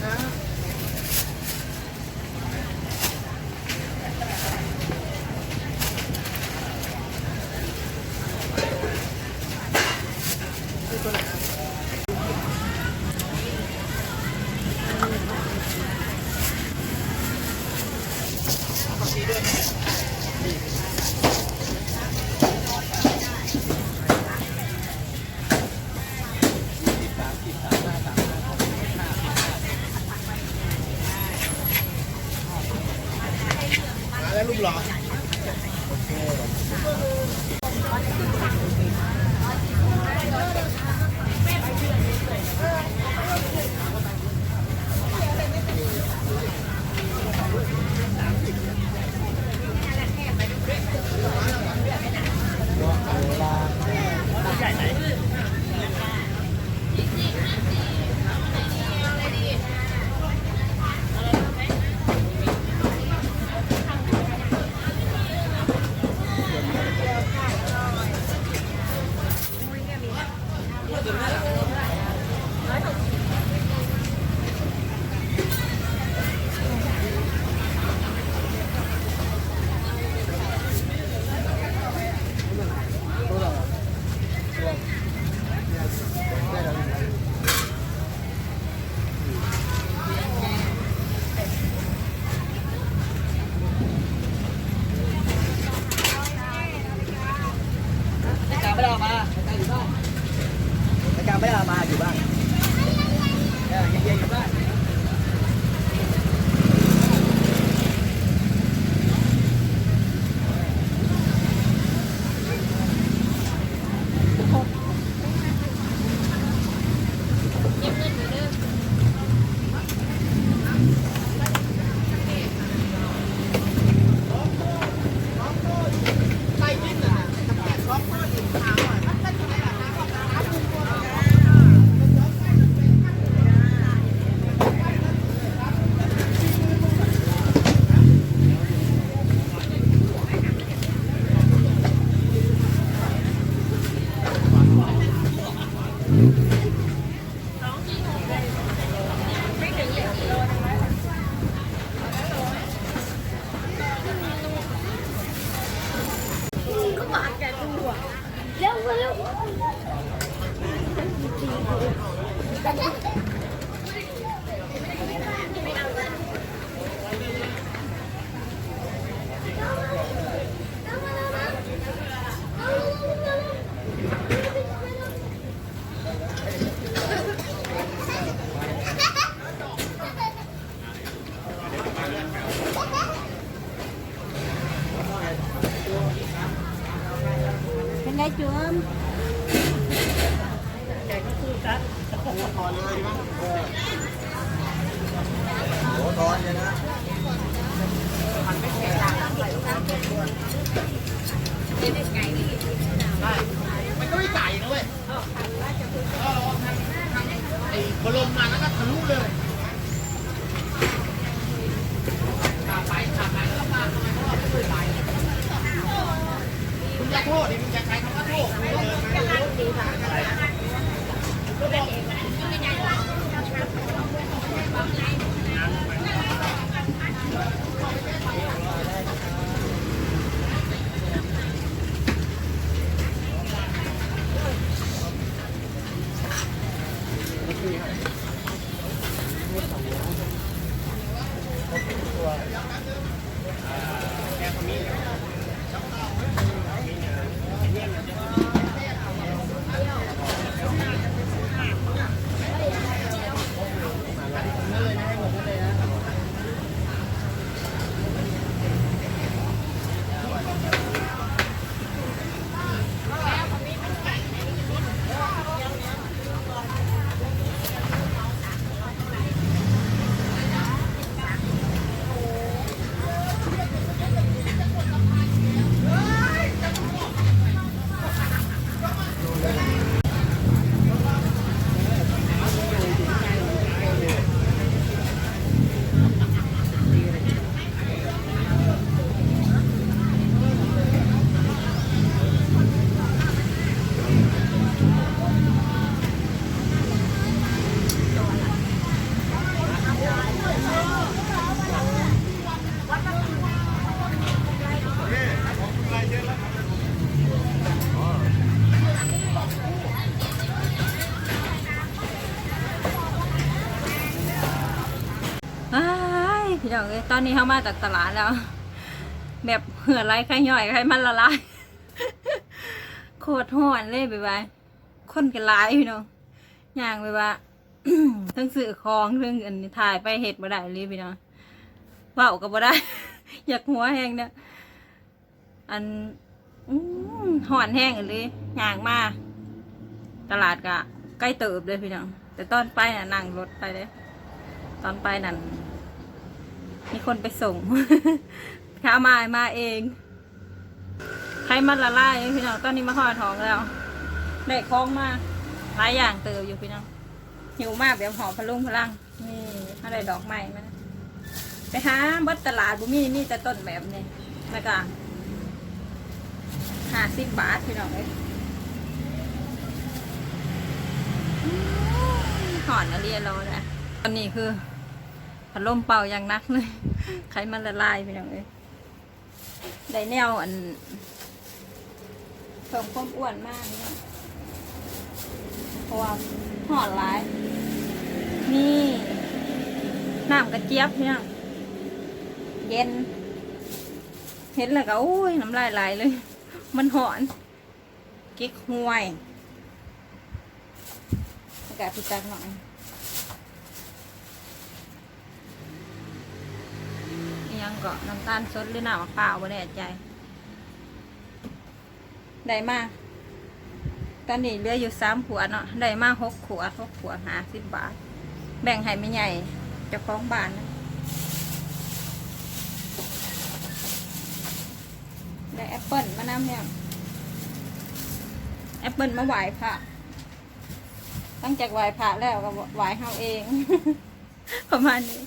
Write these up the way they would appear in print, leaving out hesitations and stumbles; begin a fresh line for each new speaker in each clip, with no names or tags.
ครับมาแล้วลูกหล่อไม่ได้มาอยู่บ้านรายการไม่ได้มาอยู่บ้านเย็นๆอยู่บ้าน
เป็นไงจุ๋ม
พอเลยมั้งโอ้ร้อนเลยนะมันไม่แข็งมันก็ไม่ไก่นะเว้ยไอ้บอลลมมาแล้วก็ทะลุเลยขาไปแล้วก็มาทำไมเพราะว่าไม่เคยไปคุณจะโทษดิคุณจะใช้คำว่าโทษ
พี่น้องเอ้ยตอนนี้เข้ามาจากตลาดแล้ว แบบเหือดไรใครย่อยใครมันละลาย โคตรห่อนเลยไปคนกันหลายพี่น้องย่างไปว่า ทั้งสื่อของทั้งอันนี้ถ่ายไปเห็ดบ่ได้เลยพี่น้องเว้าก็บ่ได้ อยากหัวแห้งเนี่ยอันห่อนแห้งเลยย่างมาตลาดกะใกล้เติบเลยพี่น้องแต่ตอนไปน่ะนั่งรถไปเลยตอนไปนั่นมีคนไปส่ง ข้ามาเองใครมันละลายพี่น้องตอนนี้มาห่อท้องแล้วได้คล้องมาหลายอย่างเติบอยู่พี่น้องหิวมากเดี๋ยวหอพลุงพลังนี่อะไรดอกไม้มาไปหาบัดตลาดบุมีแต่ต้นแบบนี้แล้วก็50 บาทพี่น้องเลยหอนอะไรรอนะตอนนี้คือพัดลมเป่าอย่างนักเลยใครมันละลายพี่น้องเลยได้แนวอันเพิ่มความอ้วนมากนี่เพราะว่าหอนหลายนี่น้ำกระเจี๊ยบพี่น้องเย็นเห็นแล้วก็โอ้ยน้ำลายไหลเลยมันหอนเก๊กฮวยอากาศพิจักหน่อยยังเกาะน้ำตาลสดหรือน้ำมะพร้าวไม่แน่ใจได้มาตอนนี้เหลืออยู่3 ขวดเนาะได้มา6 ขวด50 บาทแบ่งให้ไม่ใหญ่เจ้าของบ้านนะได้แอปเปิ้ลมานำเนี่ยแอปเปิ้ลมาไหว้พระตั้งจากไหว้พระแล้วก็ไหว้เฮาเอง ประมาณนี้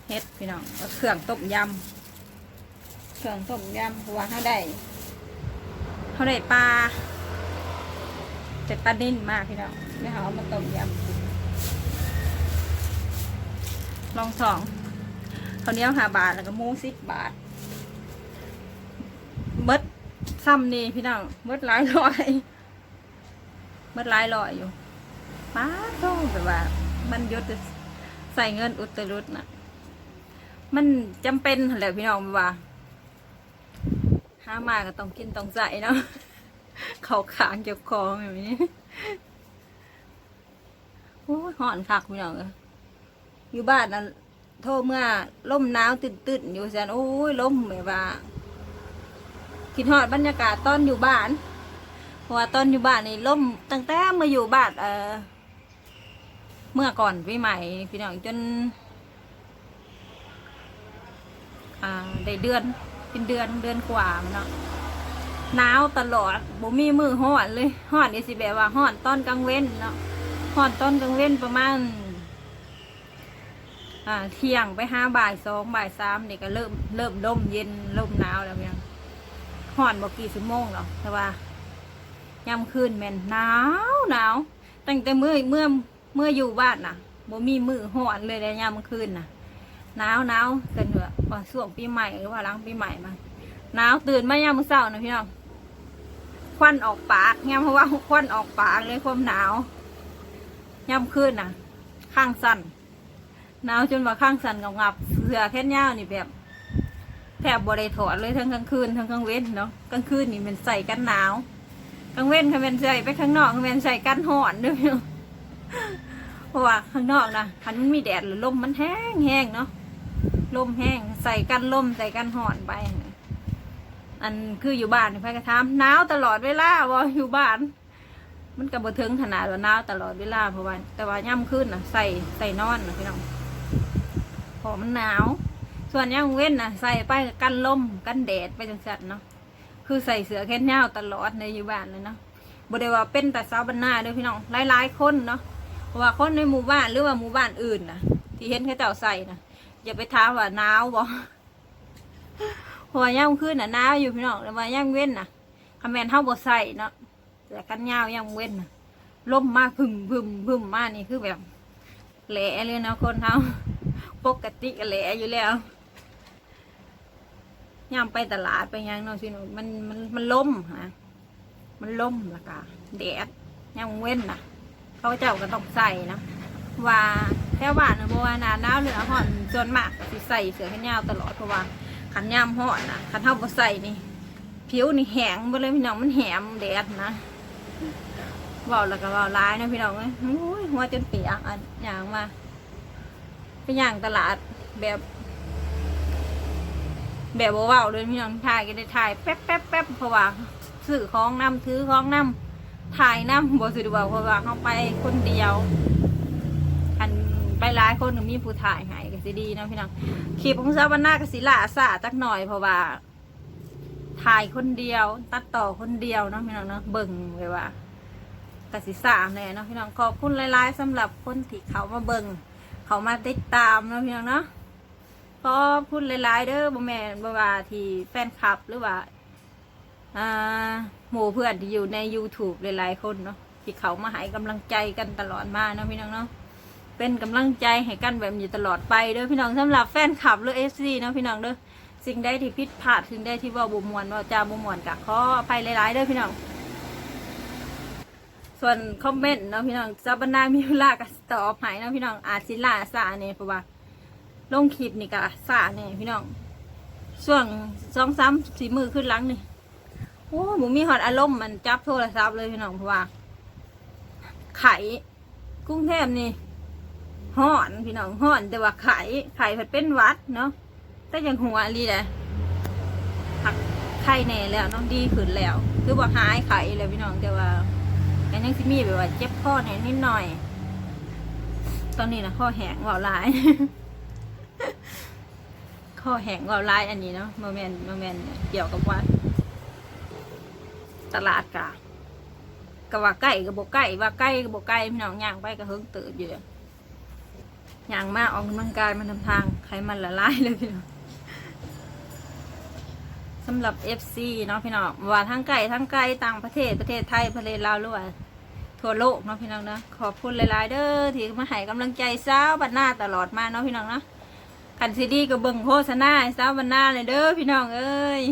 เฮ็ดพี่น้องเครื่องต้มยำเพราะว่าเขาได้ปลาแต่ปลาดิ้นมากพี่น้องไม่เขาเอามาต้มยำลอง2ข้าวเหนียว5 บาทแล้วก็หมู10 บาทเบิดซ้ำนี่พี่น้องเบิดหลายร้อยอยู่ป้าต้องแบบว่ามันยศจะใส่เงินอุตรุดนะมันจำเป็นแหละพี่น้องว่าหามาก็ต้องกินต้องใส่เนาะ เขาขางเก็บของแบบนี้โอ้ยห่อนคักพี่น้องอยู่บ้านนะโทษเมื่อล่มหนาวตื่นอยู่แสนโอ้ยล่มแบบว่าคิดฮอดบรรยากาศตอนอยู่บ้านเพราะว่าตอนอยู่บ้านนี่ล่มตั้งแต่เมื่ออยู่บ้านเมื่อก่อนปีใหม่พี่น้องจนได้เป็นเดือนกว่าเนาะหนาวตลอดบ่มีมือฮ้อนเลยฮ้อนนี่สิแบบว่าฮ้อนตอนกลางเว้นเนาะฮ้อนตอนกลางเว้นประมาณเที่ยงไป5 บ่าย 2 บ่าย 3นี่ก็เริ่มลมเย็นลมหนาวแล้วยังฮ้อนบ่กี่ชั่วโมงหรอกแต่ว่ายามคืนแม่นหนาวตั้งแต่เมื่ออยู่บ้านน่ะบ่มีมือฮ้อนเลยในยามคืนน่ะหนาวกันเหรอว่าช่วงปีใหม่หรือว่าหลังปีใหม่มาหนาวตื่นมายามมื้อเช้านะพี่น้องควันออกปากยามเพราะว่าควันออกปากเลยความหนาวยามคืนน่ะข้างสั่นหนาวจนว่าข้างสั่นงับเสื้อแขนยาวนี่แบบแทบบ่ได้ถอดเลยทั้งกลางคืนทั้งกลางเว้นเนาะกลางคืนนี่มันใส่กันหนาวกลางเว้นเขาเป็นใส่ไปข้างนอกเขาเป็นใส่กันห่อนด้วยเพราะว่าข้างนอกนะคันมันมีแดดหรือลมมันแห้งเนาะลมแห้งใส่กันลมใส่กันห่อนไปอันคืออยู่บ้านพี่กระทำหนาวตลอดเวลาว่าอยู่บ้านมันกระเบถึงขนาดว่าหนาวตลอดเวลาเพราะว่าแต่ว่าย่ำขึ้นนะใส่นอนนะพี่น้องพอมันหนาวส่วนย่ำเว้นนะใส่ไปกันลมกันแดดไปจังสันเนาะคือใส่เสื้อแขนยาวตลอดในอยู่บ้านเลยเนาะบ่ได้ว่าเป็นแต่สาวบ้านนาเด้อพี่น้องหลายคนเนาะเพราะว่าคนในหมู่บ้านหรือว่าหมู่บ้านอื่นนะที่เห็นเขาเจ้าใส่นะอย่าไปถามว่าหนาวบ่เพราะว่าย่ำขึ้นน่ะหนาวอยู่พี่น้องแต่ว่าย่ำเว้นน่ะคอมเมนต์เฮาบ่ใส่เนาะแต่กันยาวย่ำเว้นน่ะลมมากพึ่มมานี่คือแบบแหล่เลยเนาะคนเฮาปกติก็แหล่อยู่แล้วย่ำไปตลาดไปยังเนาะสิหนูมันลมฮะมันลมละกะแดดย่ำเว้นน่ะเขาเจ้าก็ต้องใส่นะว่า แถวบ้านนะเพราะว่าหนาหนาวเหนือห่อนส่วนมากก็สิใส่เสื้อแขนยาวตลอดเพราะว่าขันยามห่อนนะขันเท้าบ่ใส่นี่ผิวนี่แห้งไปเลยพี่น้องมันแหมแดดนะเว้าแล้วก็เว้าร้ายนะพี่น้องเอ้ยโอ้ยหัวจนเปียกอันอย่างมาไปย่างตลาดแบบบ่เว้าเลยพี่น้องถ่ายก็ได้ถ่ายแป๊บเพราะว่าซื้อของนำถือของนำถ่ายนำบ่สะดวกเพราะว่าเขาไปคนเดียวอันไปหลายคนหนึ่งมีผู้ถ่ายให้ก็สิดีนะพี่น้องคลิปของซาบาน่าก็สิล่าซาจักหน่อยเพราะว่าถ่ายคนเดียวตัดต่อคนเดียวเนาะพี่น้องเนาะเบิ่งเลยว่ากสิสาแน่เนาะพี่น้องขอบคุณหลายๆสำหรับคนที่เขามาเบิ่งเขามาติดตามเนาะพี่น้องเนาะขอบคุณหลายๆเด้อบ่แม่นบ่ว่าที่แฟนคลับหรือว่าหมู่เพื่อนที่อยู่ใน YouTube หลายๆคนเนาะที่เขามาให้กำลังใจกันตลอดมาเนาะพี่น้องเนาะเป็นกำลังใจให้กันแบบนี้ตลอดไปเด้อพี่น้องสำหรับแฟนคลับหรือ FC เนาะพี่น้องเด้อสิ่งใดที่ผิดพลาดสิ่งใดที่ว่าบ่ม่วนว่าจาบ่ม่วนก็ขออภัยหลายๆเด้อพี่น้องส่วนคอมเมนต์เนาะพี่น้องซาบานามีเวลาก็ตอบให้เนาะพี่น้องอาจสิล่าซาเนี่ยเพราะว่าลงคลิปนี่ก็ซาเนี่ยพี่น้องช่วง2-3-4 มื้อขึ้นหลังนี่โอ้หมูมีฮอตอารมณ์มันจับโทรศัพท์เลยพี่น้องเพราะว่าไข่กรุงเทพนี่ห่อนพี่น้องห่อนแต่ว่าไข่ผัดเป็นหวัดเนาะแต่ยังหัวรีเลยหักไข่แน่แล้วน้องดีขึ้นแล้วคือว่าหายไข่แล้วพี่น้องแต่ว่ายังซิมีแบบว่าเจ็บคอแน่นิดหน่อยตอนนี้นะข้อแห้งเบาลาย ข้อแห้งเบาลายอันนี้เนาะโมเมนต์เกี่ยวกับว่าตลาดกะว่าใกล้กับโบใกล้ว่าใกล้กับโบใกล้พี่น้องย่างไปก็เฮิงตื่นอยู่ย่างมากออกกำลังกายมันทำทางไขมันละลายเลยพี่น้องสำหรับ FC เนาะพี่น้องว่าทั้งไกลต่างประเทศไทยประเทศลาวหรือว่าทั่วโลกเนาะพี่น้องเนาะขอบคุณหลายๆเด้อที่มาให้กำลังใจสาวบ้านนาตลอดมาเนาะพี่น้องเนาะขันซีดีกับเบิ่งโฆษณาสาวบ้านนาเลยเด้อพี่น้องเอ้ย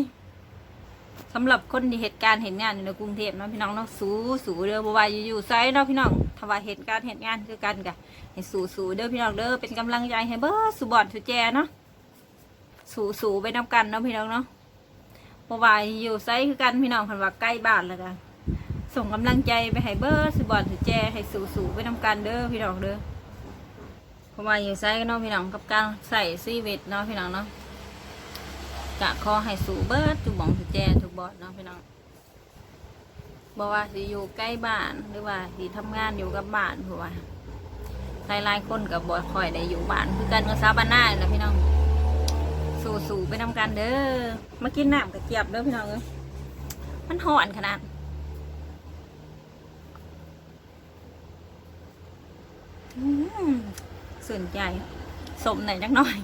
สำหรับคนที่เหตุการณ์เห็นงานอยู่ในกรุงเทพเนาะพี่น้องเนาะสู้เด้อบ่ว่าอยู่ไซเนาะพี่น้องถ้าว่าเหตุการณ์งานคือกันกะให้สู้เด้อพี่น้องเด้อเป็นกำลังใจให้เบิร์สุบอดสุแจเนาะสู้ไปนำกันเนาะพี่น้องเนาะเพราะว่าอยู่ไซคือกันพี่น้องคันว่าใกล้บ้านแล้วกันส่งกำลังใจไปให้เบิร์สุบอดสุแจให้สู้ไปนำกันเด้อพี่น้องเด้อเพราะว่าอยู่ไซเนาะพี่น้องกับการใส่ชีวิตเนาะพี่น้องเนาะกะขอให้สู่เบิร์ดจุบ่องสุแจทุกบอดเนาะพี่น้องบอกว่าสิอยู่ใกล้บ้านหรือว่าสิทำงานอยู่กับบ้านเพราะว่าหลายคนกับบอดคอยได้อยู่บ้านคือกันกับซาบาน่านะพี่น้องสู่ไปนำกันเด้อมากินน้ำกระเจี๊ยบเด้อพี่น้องเอ้ยมันหอนขนาดสนใจสมไหนจักหน่อย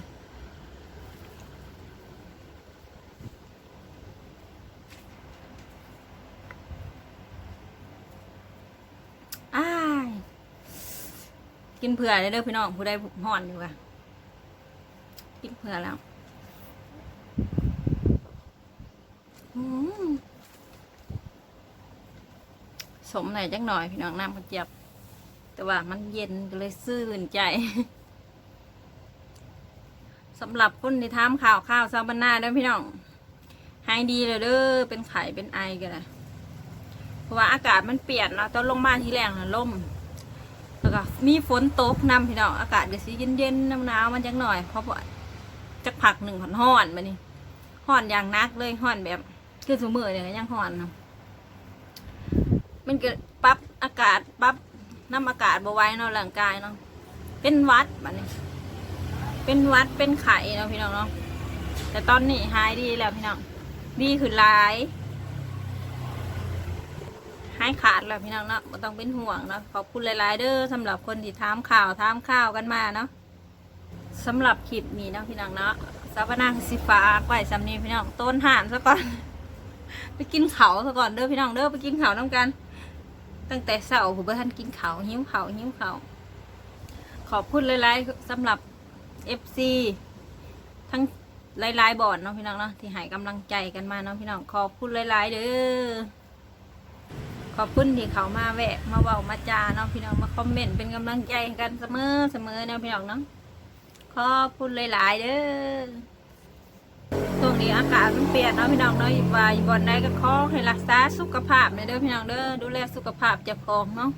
กินเผื่อเด้อพี่น้องผู้ใดห่อนอยู่ค่ะกินเผื่อแล้วสมไหนจักหน่อยพี่น้องน้ำกระเจี๊ยบแต่ว่ามันเย็นก็เลยซื่นใจสำหรับคนที่ทำข่าวซาบาน่าเด้อพี่น้องหายดีเลยเด้อเป็นไข้เป็นไอกันนะเพราะว่าอากาศมันเปลี่ยนเนาะตอนลงมาที่แรงนะลมแล้วก็มีฝนตกนำพี่น้องอากาศก็สิเย็นๆหนาวมันจังหน่อยเพราะว่าจักผักหนึ่งห่อนมานี่ห่อนอย่างนักเลยห่อนแบบคือสมือเนี่ยยังห่อนเนาะมันก็ปรับอากาศปรับน้ำอากาศบวไว้เนาะร่างกายเนาะเป็นวัดแบบนี้เป็นวัดเป็นไข่เนาะพี่น้องเนาะแต่ตอนนี้หายดีแล้วพี่น้องดีขึ้นหลายหายขาดแล้วพี่น้องเนาะไม่ต้องเป็นห่วงเนาะขอบคุณหลายๆเด้อสำหรับคนที่ถามข่าวกันมาเนาะสำหรับคลิปนี้เนาะพี่น้องเนาะซาบาน่าสิฟ้าไก่ซัมนีพี่น้องต้นห่านซะก่อนไปกินเขาซะก่อนเด้อพี่น้องเด้อไปกินเขาน้ำกันตั้งแต่เช้าผมไปท่านกินเขาหิวเขาขอบคุณหลายๆสำหรับ FC ทั้งหลายๆบอร์ดเนาะพี่น้องเนาะที่ให้กำลังใจกันมาเนาะพี่น้องขอบคุณหลายๆเด้อ ขอบคุณที่เขามาแวะมาเว้ามาจาเนาะพี่น้องมาคอมเมนต์เป็นกำลังใจกันเสมอเนาะพี่น้องเนาะขอบคุณหลายๆเด้อช่วงนี้อากาศมันเปลี่ยนเนาะพี่น้องเนาะว่าอยู่บ่อนใดก็ขอให้รักษาสุขภาพเด้อพี่น้องเด้อดูแลสุขภาพเจ้าของเนาะ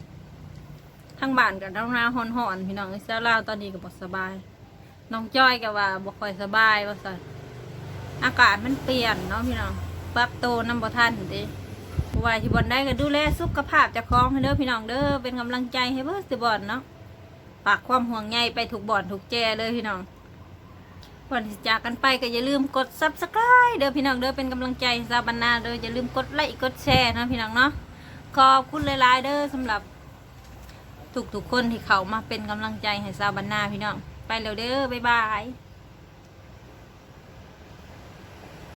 ทั้งบ้านกับน้องนาฮ้อนๆพี่น้องเจ้าลาวตอนนี้ก็บ่สบายน้องจ้อยก็ว่าบ่ค่อยสบายว่าซั่นอากาศมันเปลี่ยนเนาะพี่น้องปรับตัวนำบ่ทันเด้ว่าที่บ่อนใดก็ดูแลสุขภาพเจ้าของให้เด้อพี่น้องเด้อเป็นกำลังใจให้เบิดสิบ่อนเนาะฝากความห่วงใยไปทุกบ่อนทุกแจเลยพี่น้องก่อนที่จากกันไปก็อย่าลืมกด Subscribe เด้อพี่น้องเด้อเป็นกำลังใจให้สาวบรรณาเด้ออย่าลืมกดไลค์กดแชร์นะพี่น้องเนาะขอบคุณหลายๆเด้อสำหรับทุกๆคนที่เขามาเป็นกำลังใจให้สาวบรรณาพี่น้องไปแล้วเด้อบ๊ายบาย